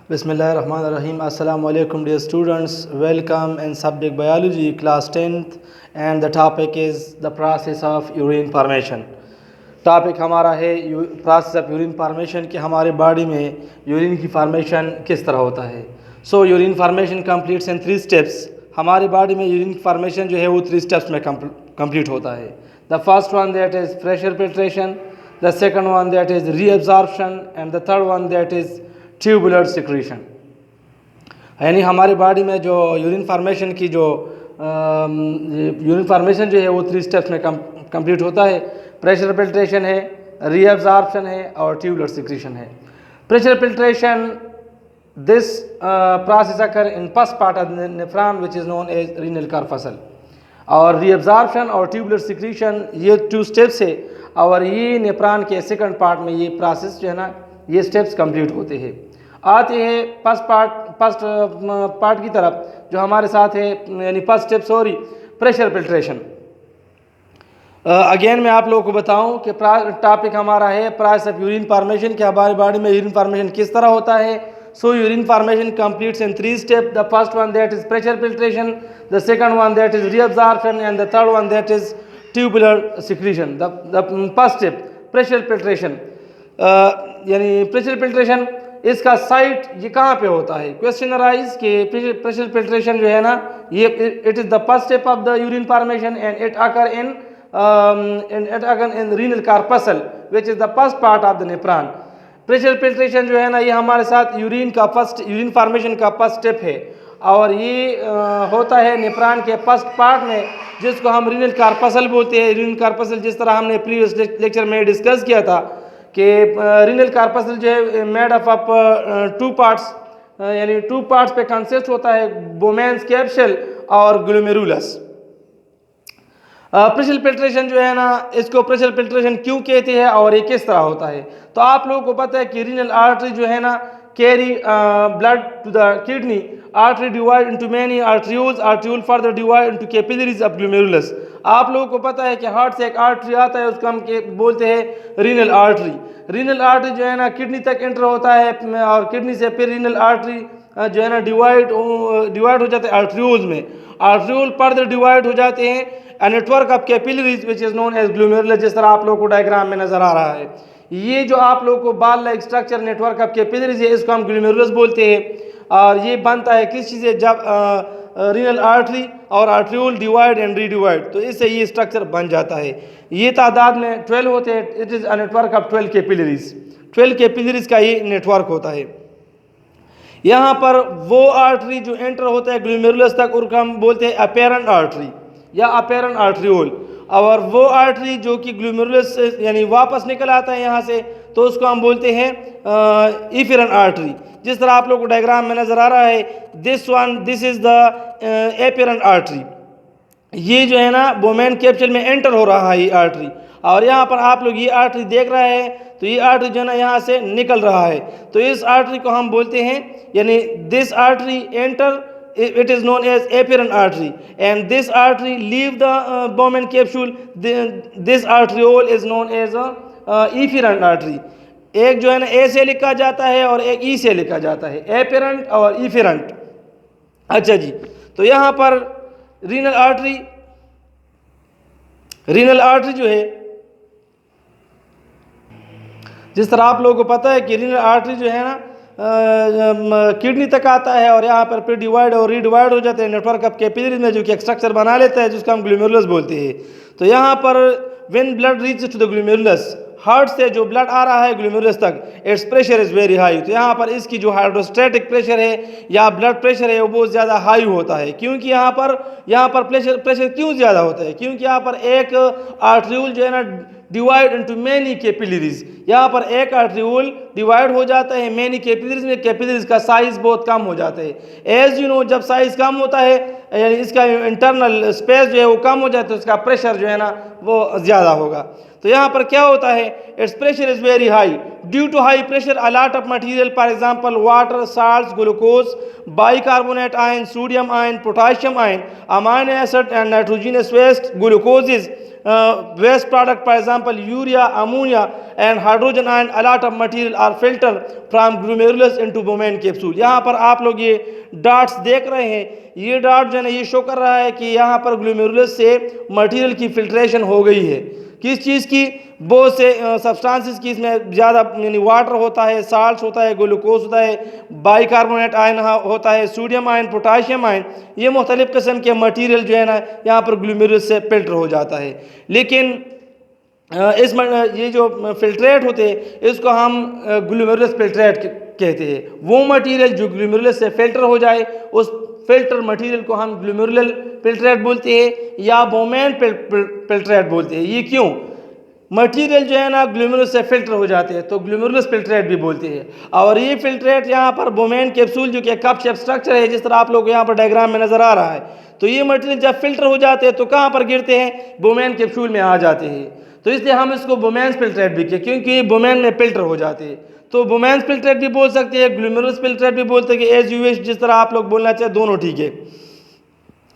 Bismillahirrahmanirrahim. Assalamu alaikum dear students. Welcome in subject biology class 10th and the topic is the process of urine formation. Topic हमारा है process of urine formation कि हमारे body में urine की formation किस तरह होता है. So urine formation completes in 3 steps. हमारे बॉडी में यूरिन फार्मेशन जो है वो 3 स्टेप्स में कंप्लीट होता है. The first one that is pressure filtration, the second one that is reabsorption and the third one that is tubular secretion. यानी हमारी बॉडी में जो यूरिन फार्मेशन की जो यूरिन फार्मेशन जो है वो 3 स्टेप्स में कंप्लीट होता है. प्रेशर फिल्ट्रेशन है, रीअब्जॉर्प्शन है और ट्यूबुलर सिक्रीशन है. Pressure filtration this process occur in first part of the nephron which is known as renal corpuscle. और रीअब्जॉर्प्शन और ट्यूबुलर सिक्रीशन ये 2 स्टेप्स है और ये नेफ्रॉन के सेकंड पार्ट में ये प्रोसेस जो है ना ये स्टेप्स कंप्लीट होते हैं. आते हैं फर्स्ट पार्ट की तरफ जो हमारे साथ है यानी first step sorry pressure filtration. Again मैं आप लोगों को बताऊं कि टॉपिक हमारा है प्रोसेस ऑफ यूरिन फार्मेशन कि हमारी बॉडी में यूरिन फार्मेशन किस तरह होता है. So urine formation completes in 3 step. The first one that is pressure filtration, the second one that is reabsorption and the third one that is tubular secretion. The first step pressure filtration यानी pressure filtration इसका site ये कहाँ पे होता है. Question arise कि pressure filtration जो है ना ये it is the first step of the urine formation and it occur in renal corpuscle which is the first part of the nephron. Pressure filtration जो है ना ये हमारे साथ यूरिन फार्मेशन का फर्स्ट स्टेप है और ये होता है नेफ्रॉन के फर्स्ट पार्ट में जिसको हम रीनल कॉर्पस्कल बोलते हैं. रीनल कॉर्पस्कल जिस तरह हमने प्रीवियस लेक्चर में डिस्कस किया था कि रीनल कॉर्पस्कल जो है मेड ऑफ 2 पार्ट्स यानी 2 पार्ट्स पे कंसिस्ट होता है, बोमेन्स कैप्सूल और ग्लोमेरुलस. प्रेशर फिल्ट्रेशन जो है ना इसको प्रेशर फिल्ट्रेशन क्यों कहते हैं और ये किस तरह होता है. तो आप लोगों को पता है कि रीनल आर्टरी जो है ना carry blood to the kidney. Artery divide into many arterioles, arteriole further divide into capillaries of glomerulus. आप लोगों को पता है कि हार्ट से एक आर्टरी आता है उसको हम बोलते हैं रीनल आर्टरी. रीनल आर्टरी जो है ना किडनी तक एंटर होता है और किडनी से फिर रीनल आर्टरी जो है ना डिवाइड हो जाते हैं आर्ट्रियोल्स में. आर्ट्रियोल फर्दर डिवाइड हो जाते हैं a network of capillaries which is known as glomerulus. जिस तरह आप लोगों को डायग्राम में नजर आ रहा है ये जो आप लोगों को बाल like structure network of capillaries है इसको हम ग्लोमेरुलस बोलते हैं. और ये बनता है किस चीज़ से जब रीनल आर्टरी और आर्ट्रियोल डिवाइड एंड रीडिवाइड तो इससे ये स्ट्रक्चर बन जाता है. ये तादाद में 12 होते हैं. It is a network of 12 capillaries. 12 capillaries का ये नेटवर्क होता है. यहाँ पर वो आर्टरी जो एंटर होता है ग्लोमेरुलस तक उसको हम बोलते हैं अपेरेंट आर्टरी या अपेरेंट आर्ट्रियोल. और वो आर्टरी जो कि ग्लोमेरुलस यानी वापस निकल आता है यहाँ से तो उसको हम बोलते हैं इफेरेंट आर्टरी. जिस तरह आप लोग को डायग्राम में नज़र आ रहा है this is the apparent artery. ये जो है ना बोमेन कैप्सूल में एंटर हो रहा है ये आर्टरी और यहाँ पर आप लोग ये आर्टरी देख रहे हैं तो ये आर्टरी जो है ना यहाँ से निकल रहा है तो इस आर्टरी को हम बोलते हैं यानी this artery enter it is known as apparent artery and this artery leave the Bowman capsule. This arteriole is known as efferent artery. एक जो है ना ए से लिखा जाता है और एक ई से लिखा जाता है, एपेरेंट और इफेरेंट. अच्छा जी, तो यहाँ पर रीनल आर्टरी जो है जिस तरह आप लोगों को पता है कि रीनल आर्टरी जो है ना किडनी तक आता है और यहाँ पर फिर डिवाइड और रीडिवाइड हो जाते हैं नेटवर्क ऑफ कैपिलरीज में जो कि एक स्ट्रक्चर बना लेता है जिसको हम ग्लोमेरुलस बोलते हैं. तो यहाँ पर when blood reaches to the glomerulus heart से जो ब्लड आ रहा है ग्लोमेरुलस तक it's pressure is very high. तो यहाँ पर इसकी जो हाइड्रोस्टैटिक प्रेशर है या ब्लड प्रेशर है वो बहुत ज़्यादा हाई होता है. क्योंकि यहाँ पर प्रेशर क्यों ज़्यादा होता है क्योंकि यहाँ पर एक आर्ट्रियोल जो है ना डिवाइड इनटू मेनी कैपिलरीज. यहाँ पर एक आर्ट्रियोल डिवाइड हो जाता है मेनी कैपिलरीज में. कैपिलरीज का साइज बहुत कम हो जाता है. एज यू नो जब साइज कम होता है यानी इसका इंटरनल स्पेस जो है वो कम हो जाता है तो इसका प्रेशर जो है ना वो ज़्यादा होगा। तो यहाँ पर क्या होता है, it's pressure is very high, due to high pressure a lot of material for example water, salts, glucose, bicarbonate ion, sodium ion, potassium ion, amino acid and nitrogenous waste, glucose is waste product, for example urea, ammonia and hydrogen ion, a lot of material are filtered from glomerulus into Bowman capsule। यहाँ पर आप लोग ये dots देख रहे हैं, ये dot जो है ना ये शो कर रहा है कि यहाँ पर ग्लोमेरुलस से मटेरियल की फिल्ट्रेशन हो गई है। किस चीज़ की, बहुत से सब्सटेंसेस की, इसमें ज़्यादा यानी वाटर होता है, साल्ट होता है, ग्लूकोज होता है, बाइकार्बोनेट आयन होता है, सोडियम आयन, पोटाशियम आयन, ये मुख्तलिफ़ किस्म के मटेरियल जो है ना यहाँ पर ग्लोमेरुलस से फिल्टर हो जाता है। लेकिन ये जो फिल्ट्रेट होते हैं इसको हम ग्लोमेरुलस फिल्ट्रेट कहते हैं। वो मटेरियल जो ग्लोमेरुलस से फिल्टर हो जाए उस फिल्टर मटेरियल को हम ग्लोमेरुलर फिल्ट्रेट बोलते हैं या बोमैन फिल्ट्रेट बोलते हैं। ये क्यों, मटेरियल जो है ना ग्लोमेरुलस से फिल्टर हो जाते हैं तो ग्लोमेरुलस फिल्ट्रेट भी बोलते हैं। और ये फिल्ट्रेट यहाँ पर बोमैन कैप्सूल जो कि कप शेप स्ट्रक्चर है, जिस तरह आप लोग यहाँ पर डायग्राम में नज़र आ रहा है, तो ये मटेरियल जब फिल्टर हो जाते हैं तो कहाँ पर गिरते हैं, बोमैन कैप्सूल में आ जाते हैं। तो इसलिए हम इसको बोमैन फिल्ट्रेट भी कहते हैं क्योंकि बोमैन में फिल्टर हो जाते हैं। तो बोमैन फिल्ट्रेट भी बोल सकते हैं, ग्लोमेरुलस फिल्ट्रेट भी बोलते हैं, कि एज यू विश, जिस तरह आप लोग बोलना चाहे दोनों ठीक है।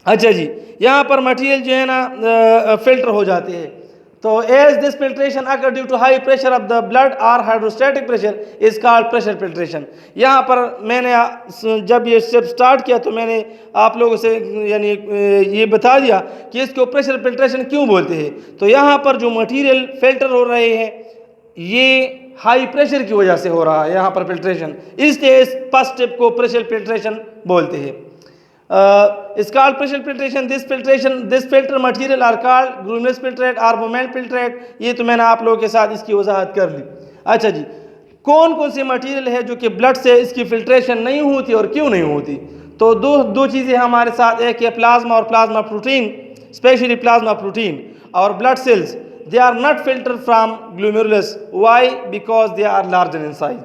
अच्छा जी, यहाँ पर मटेरियल जो है ना फिल्टर हो जाते हैं। तो as this filtration occur due to high pressure of the blood और hydrostatic pressure is called pressure filtration. यहाँ पर मैंने जब ये स्टेप स्टार्ट किया तो मैंने आप लोगों से यानी ये बता दिया कि इसको प्रेशर फिल्ट्रेशन क्यों बोलते हैं। तो यहाँ पर जो मटेरियल फिल्टर हो रहे हैं ये हाई प्रेशर की वजह से हो रहा है यहाँ पर फिल्ट्रेशन, इसलिए इस फर्स्ट स्टेप को प्रेशर फिल्ट्रेशन बोलते हैं। is called pressure filtration। this filter material are called glomerulus filtrate or Bowman filtrate। ये तो मैंने आप लोगों के साथ इसकी वजाहत कर ली। अच्छा जी, कौन कौन से मटेरियल है जो कि ब्लड से इसकी फिल्ट्रेशन नहीं होती और क्यों नहीं होती? तो दो चीज़ें हमारे साथ, एक है प्लाज्मा और plasma protein, specially plasma protein और blood cells. They are not filter from glomerulus, why, because they are larger in size.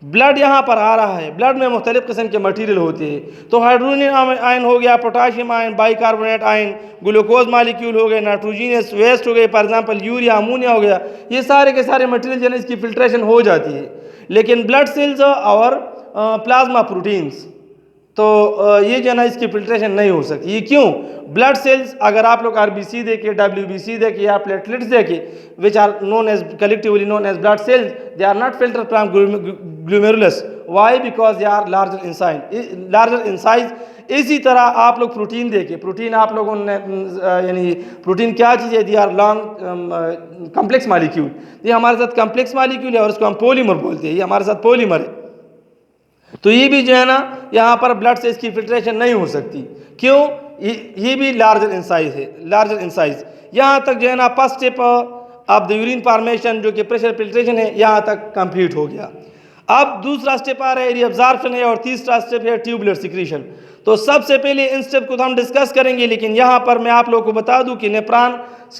Blood यहाँ पर आ रहा है, ब्लड में मुख्तलिफ़ किस्म के मटेरियल होते हैं। तो हाइड्रोजन आयन हो गया, potassium ion, bicarbonate ion, glucose molecule हो गए, नाइट्रोजनस वेस्ट हो गए, फॉर एग्जांपल यूरिया, अमोनिया हो गया, ये सारे के सारे मटेरियल जो है इसकी फिल्ट्रेशन हो जाती है। लेकिन ब्लड सेल्स और प्लाज्मा प्रोटीन्स तो ये जो है ना इसकी फिल्ट्रेशन नहीं हो सकती। ये क्यों? ब्लड सेल्स अगर आप लोग आरबीसी देखे, डब्ल्यूबीसी देखे या प्लेटलेट्स देखे, which are known as collectively known as blood cells, they are not filter from glomerulus, why, because they are larger in size. इसी तरह आप लोग प्रोटीन देखे, प्रोटीन आप लोगों ने यानी प्रोटीन क्या चीज़ है, they are long complex molecule. ये हमारे साथ कम्प्लेक्स मालिक्यूल है और उसको हम पॉलीमर बोलते हैं, ये हमारे साथ पॉलीमर है। तो ये भी जो है ना यहाँ पर ब्लड से इसकी फिल्ट्रेशन नहीं हो सकती। क्यों? ये भी लार्जर इन साइज है, लार्जर इन साइज। यहाँ तक जो है ना first step of the urine formation जो कि प्रेशर फिल्ट्रेशन है यहाँ तक कंप्लीट हो गया। अब दूसरा स्टेप आ रहा है रीअब्जॉर्प्शन है और तीसरा स्टेप है ट्यूबुलर सिक्रीशन। तो सबसे पहले इन स्टेप को तो हम डिस्कस करेंगे, लेकिन यहाँ पर मैं आप लोगों को बता दूं कि नेफ्रॉन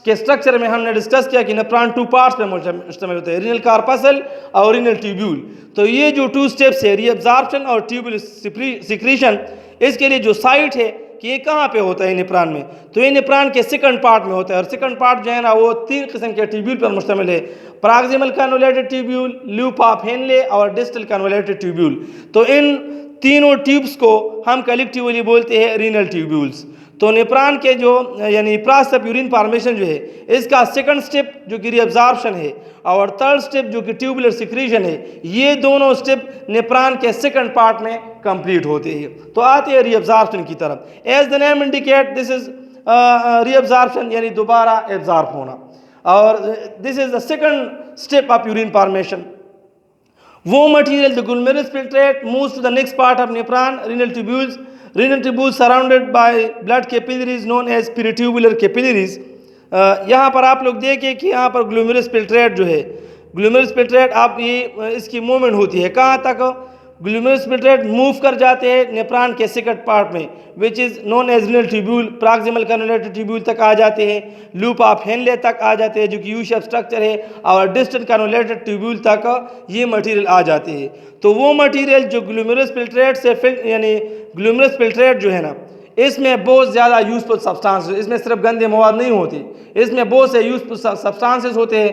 के स्ट्रक्चर में हमने डिस्कस किया कि नेफ्रॉन 2 पार्ट्स में मुश्तमिल होते हैं, रीनल कार्पसल और रीनल ट्यूब्यूल। तो ये जो 2 स्टेप्स है, रीअब्जॉर्प्शन और ट्यूबुलर सिक्रीशन, इसके लिए जो साइट है कि ये कहाँ पे होता है नेफ्रॉन में, तो ये नेफ्रॉन के सेकंड पार्ट में होता है। और सेकंड पार्ट जो है ना वो 3 किस्म के ट्यूब्यूल पर मुश्तमिल है, proximal convoluted tubule, loop of Henle और डिस्टल कन्वोल्यूटेड ट्यूब्यूल। तो इन तीनों ट्यूब्स को हम कलेक्टिवली बोलते हैं रीनल ट्यूब्यूल्स। तो नेफ्रॉन के जो यानी फर्स्ट स्टेप यूरिन फॉर्मेशन जो है इसका सेकंड स्टेप जो कि रीअब्जॉर्प्शन है और थर्ड स्टेप जो कि ट्यूबुलर सिक्रीशन है, ये दोनों स्टेप नेफ्रॉन के सेकंड पार्ट में कंप्लीट होते हैं। तो आते हैं रीअब्जॉर्प्शन की तरफ। As the name indicate, this is reabsorption यानी दोबारा एब्जॉर्ब होना, और this is the second step of urine formation. वो material the glomerulus filtrate moves to the next part of nephron, renal tubules. Renal tubules surrounded by blood capillaries known as peritubular capillaries। यहाँ पर आप लोग देखें कि यहाँ पर glomerulus filtrate जो है, ग्लोमेरुलस फिल्ट्रेट आप ये इसकी मूवमेंट होती है कहाँ तक, ग्लोमेरुलस फिल्ट्रेट मूव कर जाते हैं नेफ्रॉन के सेकंड पार्ट में which is known as renal tubule, proximal convoluted tubule तक आ जाते हैं, लूप ऑफ हेनले तक आ जाते हैं जो कि यू शेप स्ट्रक्चर है, और डिस्टल कन्वोल्यूटेड ट्यूब्यूल तक ये मटेरियल आ जाते हैं। तो वो मटेरियल जो ग्लोमेरुलस फिल्ट्रेट से यानी ग्लोमेरुलस फिल्ट्रेट जो है ना इसमें बहुत ज़्यादा यूजफुल सब्सटेंसेस, इसमें सिर्फ गंदे मवाद नहीं होते, इसमें बहुत से यूजफुल सब्सटेंसेस होते हैं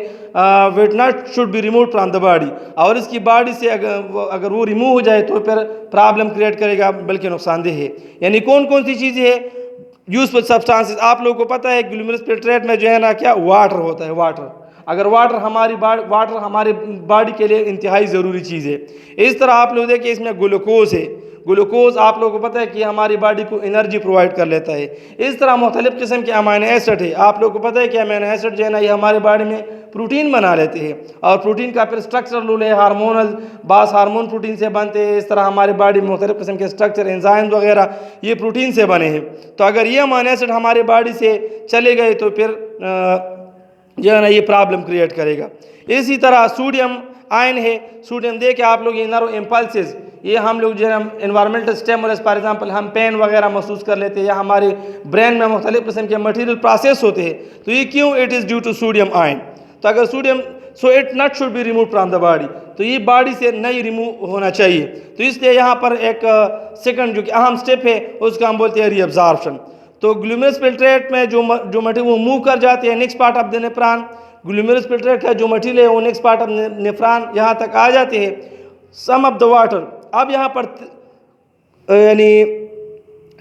which not should be remove from the body, और इसकी बॉडी से अगर वो रिमूव हो जाए तो फिर प्रॉब्लम क्रिएट करेगा, बल्कि नुकसानदेह है। यानी कौन कौन सी चीज़ें हैं यूजफुल सब्सटेंसेस? आप लोगों को पता है ग्लूमेरुलस फिल्ट्रेट में जो है ना क्या वाटर होता है, वाटर। अगर वाटर हमारी बॉडी के लिए इंतहाई ज़रूरी चीज़ है। इस तरह आप लोग देखिए इसमें ग्लूकोज है, ग्लूकोज आप लोगों को पता है कि हमारी बॉडी को एनर्जी प्रोवाइड कर लेता है। इस तरह मुख्तलिफ़ किस्म के अमीनो एसिड है, आप लोगों को पता है कि अमीनो एसिड जो है ना ये हमारे बॉडी में प्रोटीन बना लेते हैं, और प्रोटीन का फिर स्ट्रक्चर रूल है हार्मोनल, बास हार्मोन प्रोटीन से बनते हैं। इस तरह हमारी बॉडी में मुख्तलिफ़ किस्म के स्ट्रक्चर एंजाइम्स वगैरह ये प्रोटीन से बने हैं। तो अगर ये अमीनो एसिड हमारी बॉडी से चले गए तो फिर जो है ना ये प्रॉब्लम क्रिएट करेगा। इसी तरह सोडियम आयन है, सोडियम दे के आप लोग ये नर्व इम्पल्सेस, ये हम लोग जो है इन्वायरमेंटल स्टिमुलस, फॉर एग्जांपल हम पेन वगैरह महसूस कर लेते हैं, या हमारे ब्रेन में मुख्तलिफ़ किस्म के मटीरियल प्रोसेस होते हैं, तो ये क्यों? It is due to sodium ion. तो अगर sodium, so it not should be remove from the body, तो ये बॉडी से नहीं रिमूव होना चाहिए। तो इसलिए यहाँ पर एक सेकंड जो कि अहम स्टेप है उसका हम बोलते हैं रीअब्जॉर्प्शन। तो ग्लूमेरुलस फिल्ट्रेट में जो मटीरियल वो मूव कर जाते हैं next part of the nephron, glomerulus filtrate का जो मटीरियल है वो नेक्स्ट पार्ट ऑफ नेफ्रॉन यहाँ तक आ जाते हैं। सम ऑफ द वाटर, अब यहाँ पर यानी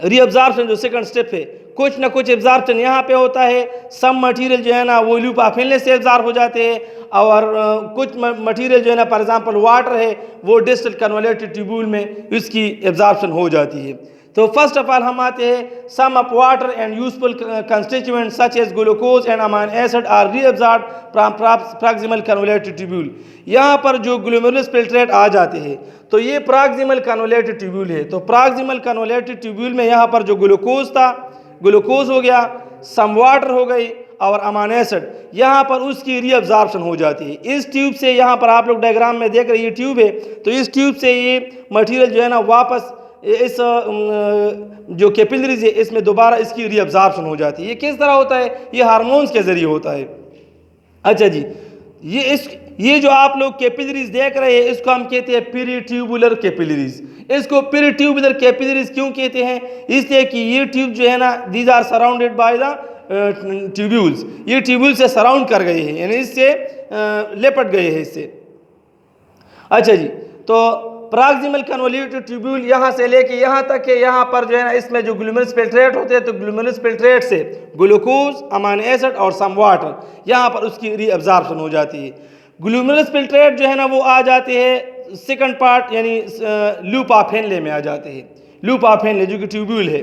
रीअब्जॉर्प्शन जो सेकंड स्टेप है, कुछ ना कुछ एब्जॉर्प्शन यहाँ पे होता है। सम मटेरियल जो है ना वो लूप ऑफ इनलेट से एब्जॉर्ब हो जाते हैं, और कुछ मटेरियल जो है ना फॉर एग्जांपल वाटर है वो डिस्टल कन्वोल्यूटेड ट्यूब्यूल में इसकी एब्जॉर्प्शन हो जाती है। तो फर्स्ट ऑफ ऑल हम आते हैं some of water and useful constituent such as glucose and amino acid are reabsorb from proximal convoluted tubule. यहाँ पर जो ग्लूमेरुलस फिल्ट्रेट आ जाते हैं तो ये प्रॉक्सिमल कन्वोल्यूटेड ट्यूब्यूल है। तो प्रॉक्सिमल कन्वोल्यूटेड ट्यूब्यूल में यहाँ पर जो ग्लूकोज था, ग्लूकोज हो गया, सम वाटर हो गई और अमाइनो एसिड, यहाँ पर उसकी रीअब्जॉर्प्शन हो जाती है। इस ट्यूब से, यहाँ पर आप लोग डायग्राम में देख रहे हैं ये ट्यूब है, तो इस ट्यूब से ये मटेरियल जो है ना वापस इस जो कैपिलरीज है इसमें दोबारा इसकी रीअब्जॉर्प्शन हो जाती है। ये किस तरह होता है? ये हार्मोन्स के जरिए होता है। अच्छा जी, ये जो आप लोग कैपिलरीज देख रहे हैं इसको हम कहते हैं पेरिट्यूबुलर कैपिलरीज। इसको पेरिट्यूबुलर कैपिलरीज क्यों कहते हैं? इसलिए कि ये ट्यूब जो है ना these are surrounded by the tubules, ये ट्यूब्यूल से सराउंड कर गए हैं, यानी इससे लेपट गए हैं इससे। अच्छा जी, तो प्रॉक्सिमल कन्वोल्यूटेड ट्यूब्यूल यहाँ से लेके यहाँ तक है, यहाँ पर जो है ना इसमें जो ग्लूमेरुलस फिल्ट्रेट होते हैं तो ग्लूमेरुलस फिल्ट्रेट से ग्लूकोज, अमाइनो एसिड और सम वाटर यहाँ पर उसकी रीअब्जॉर्प्शन हो जाती है। ग्लूमेरुलस फिल्ट्रेट जो है ना वो आ जाते हैं सेकंड पार्ट यानी लूप ऑफ हेनले में आ जाते हैं, लूप ऑफ हेनले जो कि ट्यूब्यूल है।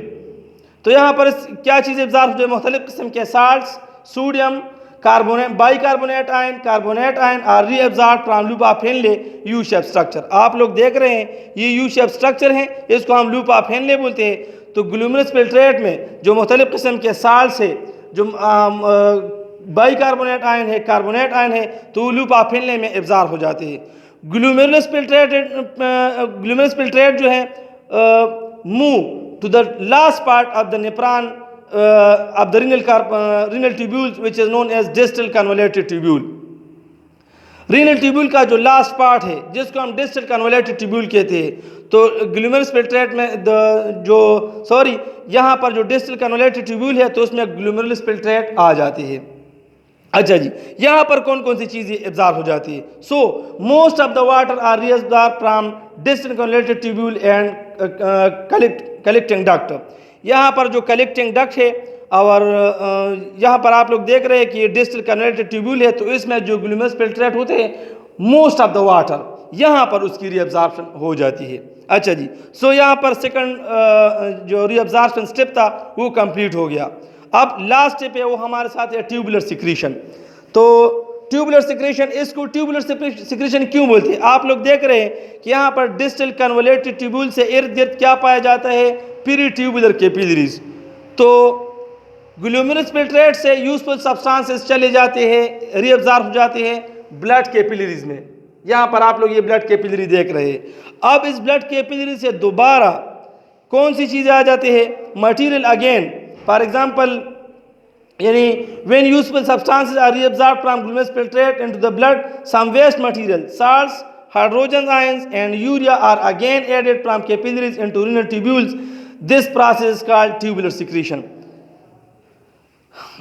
तो यहाँ पर क्या चीज़ें एब्जॉर्ब होते हैं? मुख्तलिफ किस्म के salts, sodium, carbonate, bicarbonate ion, carbonate ion are reabsorb from loop of Henle U shape structure. आप लोग देख रहे हैं ये यू शेप स्ट्रक्चर है, इसको हम लूप ऑफ हेनले बोलते हैं। तो ग्लूमेरुलस फिल्ट्रेट में जो मुख्तलिफ किस्म के साल्ट्स है, जो बाइकार्बोनेट आयन है, कार्बोनेट आयन है, तो लूप ऑफ हेनले में एब्जॉर्ब हो जाते हैं। ग्लूमेरुलस फिल्ट्रेट जो है move to the last part of the nephron of the renal tubule which is known as distal convoluted tubule। Renal tubule का जो लास्ट पार्ट है जिसको हम डिस्टल कन्वोल्यूटेड ट्यूब्यूल कहते हैं, तो ग्लूमेरुलस फिल्ट्रेट में यहाँ पर जो डिस्टल कन्वोल्यूटेड ट्यूब्यूल है तो उसमें ग्लूमेरुलस फिल्ट्रेट आ जाती है। अच्छा जी, यहाँ पर कौन कौन सी चीज़ें एब्जॉर्ब हो जाती है? So most of the water are reabsorb from distal convoluted tubule and collecting duct. यहाँ पर जो कलेक्टिंग डक्ट है और यहाँ पर आप लोग देख रहे हैं कि ये डिस्टल कन्वोल्यूटेड ट्यूब्यूल है, तो इसमें जो ग्लूमेरुलस फिल्ट्रेट होते हैं मोस्ट ऑफ द वाटर यहाँ पर उसकी रीअब्जॉर्प्शन हो जाती है। अच्छा जी, सो यहाँ पर सेकंड जो रीअब्जॉर्प्शन स्टेप था वो कंप्लीट हो गया। अब लास्ट स्टेप है वो हमारे साथ है ट्यूबुलर सिक्रीशन। तो ट्यूबुलर सिक्रीशन, इसको ट्यूबुलर सिक्रीशन क्यों बोलते हैं? आप लोग देख रहे हैं कि यहाँ पर डिस्टल कन्वोल्यूटेड ट्यूब्यूल से इर्द गिर्द क्या पाया जाता है? Peritubular capillaries. तो ग्लूमेरुलस फिल्ट्रेट से यूजफुल सब्सटेंसेस चले जाते हैं, रीअब्जॉर्ब हो जाते हैं ब्लड कैपिलरीज में। यहाँ पर आप लोग ये ब्लड कैपिलरी देख रहे हैं। अब इस ब्लड कैपिलरी से दोबारा कौन सी चीज़ें आ जाती है? मटीरियल अगेन, फॉर एग्जाम्पल यानी when useful substances are reabsorbed from glomerulus filtrate into the blood, some waste material, salts, hydrogen ions and urea are again added from capillaries into renal tubules. This process called tubular secretion.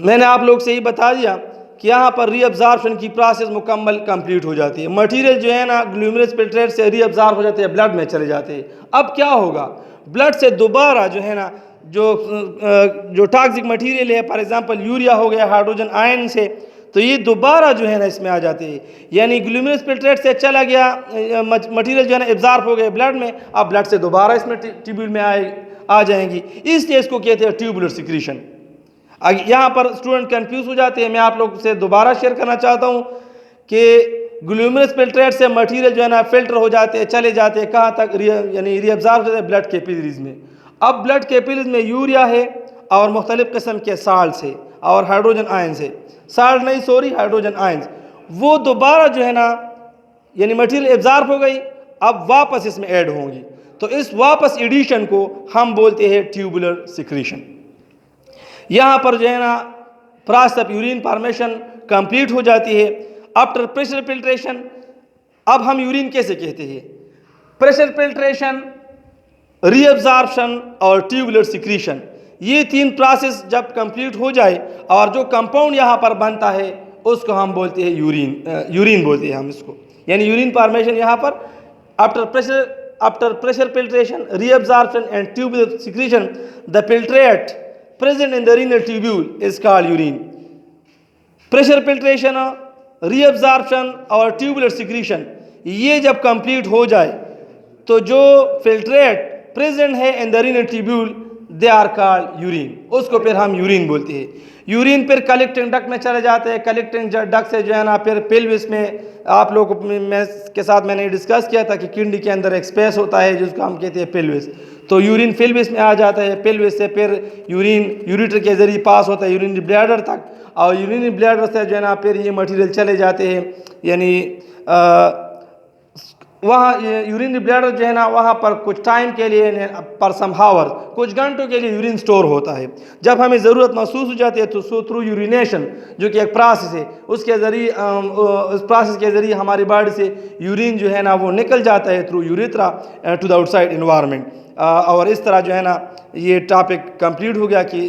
मैंने आप लोग से ही बता दिया कि यहाँ पर reabsorption की प्रोसेस मुकम्मल कंप्लीट हो जाती है। मटेरियल जो है ना ग्लूमेरुलस फिल्ट्रेट से रीअब्जॉर्ब हो जाते हैं, ब्लड में चले जाते हैं। अब क्या होगा, ब्लड से दोबारा जो है ना जो टॉक्सिक मटेरियल है, फॉर एग्जांपल यूरिया हो गया हाइड्रोजन आयन से, तो ये दोबारा जो है ना इसमें आ जाते हैं। यानी ग्लूमेरुलस फिल्ट्रेट से चला गया मटेरियल जो है ना एब्जॉर्ब हो गए ब्लड में, अब ब्लड से दोबारा इसमें ट्यूब्यूल में आ जाएंगी। इस स्टेज को कहते हैं ट्यूबुलर सिक्रीशन। यहाँ पर स्टूडेंट कंफ्यूज हो जाते हैं। मैं आप लोग से दोबारा शेयर करना चाहता हूँ कि ग्लूमेरुलस फिल्ट्रेट से मटेरियल जो है ना फिल्टर हो जाते हैं, चले जाते हैं कहाँ तक, यानी रीअब्जॉर्ब हो जाते हैं ब्लड कैपिलरीज में। अब ब्लड कैपिलरीज में यूरिया है और मुख्तलिफ किस्म के साल्ट है और हाइड्रोजन आयन है, साल्ट नहीं सॉरी हाइड्रोजन आयन, वो दोबारा जो है ना यानी मटेरियल एब्जॉर्ब हो गई, अब वापस इसमें ऐड होंगी। तो इस वापस एडिशन को हम बोलते हैं ट्यूबुलर सिक्रीशन। यहाँ पर जो है ना process of urine formation complete हो जाती है आफ्टर प्रेशर फिल्ट्रेशन। अब हम यूरिन कैसे कहते हैं, प्रेशर फिल्ट्रेशन, रीअब्जॉर्प्शन और ट्यूबुलर सिक्रीशन, ये तीन प्रोसेस जब कंप्लीट हो जाए और जो कंपाउंड यहाँ पर बनता है उसको हम बोलते हैं यूरिन बोलते हैं हम इसको। यानी यूरिन फॉर्मेशन यहाँ पर after pressure filtration, reabsorption and tubular secretion, the filtrate present in the renal tubule is called urine. Pressure filtration, reabsorption और ट्यूबुलर सिक्रीशन ये जब कंप्लीट हो जाए तो जो फिल्ट्रेट प्रेजेंट है in the renal tubule they are called urine, उसको फिर हम यूरिन बोलते हैं। यूरिन फिर कलेक्टिंग डक्ट में चले जाते हैं, कलेक्टिंग डक्ट से जो है ना फिर पेल्विस में, आप लोग के साथ मैंने डिस्कस किया था कि किडनी के अंदर एक स्पेस होता है जिसको हम कहते हैं पेल्विस, तो यूरिन पेल्विस में आ जाता है, पेल्विस से फिर यूरिन यूरिटर के जरिए पास होता है यूरिनरी ब्लैडर तक, और यूरिनरी ब्लैडर से जो है ना फिर ये मटेरियल चले जाते हैं, यानी वहाँ यूरिनरी ब्लैडर जो है ना वहाँ पर कुछ टाइम के लिए पर सम हावर, कुछ घंटों के लिए यूरिन स्टोर होता है। जब हमें ज़रूरत महसूस हो जाती है तो थ्रू यूरिनेशन जो कि एक प्रोसेस है, उसके ज़रिए उस प्रोसेस के ज़रिए हमारी बॉडी से यूरिन जो है ना वो निकल जाता है through urethra to the outside environment. और इस तरह जो है ना ये टॉपिक कंप्लीट हो गया कि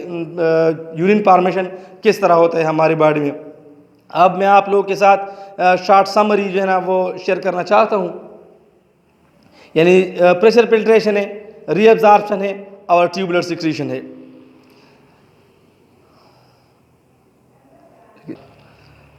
यूरिन फॉर्मेशन किस तरह होता है हमारी बॉडी में। अब मैं आप लोगों के साथ शॉर्ट समरी जो है ना वो शेयर करना चाहता हूँ। यानी प्रेशर फिल्ट्रेशन है, रीअब्जॉर्प्शन है और ट्यूबुलर सिक्रीशन है।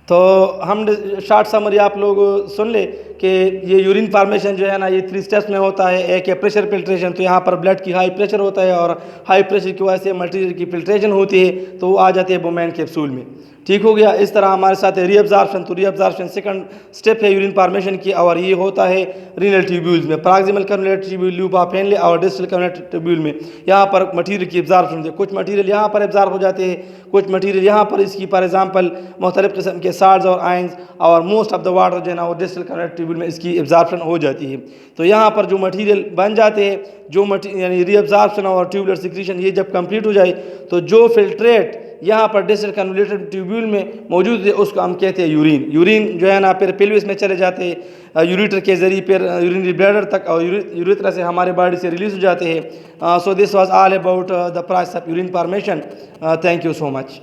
तो हम शॉर्ट समरी आप लोग सुन ले कि ये यूरिन फॉर्मेशन जो है ना ये 3 स्टेप्स में होता है। एक है प्रेशर फिल्ट्रेशन, तो यहाँ पर ब्लड की हाई प्रेशर होता है और हाई प्रेशर की वजह से मटेरियल की फिल्ट्रेशन होती है तो वो आ जाती है बोमैन कैप्सूल में। ठीक हो गया। इस तरह हमारे साथ है रीअब्जॉर्प्शन, तो रीअब्जॉर्प्शन सेकंड स्टेप है यूरिन फॉर्मेशन की और ये होता है रीनल ट्यूब्यूल्स में, proximal convolute tubule, loop of Henle और डिस्टल कन्वलेट ट्यूब्यूल में। यहाँ पर मटेरियल की एब्जॉर्प्शन होती है, कुछ मटेरियल यहाँ पर एब्जॉर्ब हो जाते हैं, कुछ मटेरियल यहाँ पर इसकी फॉर एग्जांपल मुख्तलिफ किस्म के साल्ट्स और आयंस और मोस्ट ऑफ द वाटर जो है ना वो डिस्टल कन्वलेट ट्यूब्यूल में इसकी एब्जॉर्प्शन हो जाती है। तो यहाँ पर जो मटेरियल बन जाते हैं, जो यानी रीअब्जॉर्प्शन और ट्यूबुलर सिक्रीशन ये जब कंप्लीट हो जाए तो जो फिल्ट्रेट यहाँ पर डिस्टल कन्वलेटेड ट्यूब्यूल में मौजूद है उसको हम कहते हैं यूरिन। यूरिन जो है ना फिर पेल्विस में चले जाते हैं यूरेटर के जरिए, फिर यूरिनरी ब्लैडर तक और यूरेथ्रा से हमारे बॉडी से रिलीज हो जाते हैं। So this was all about the process of urine formation. Thank you so much.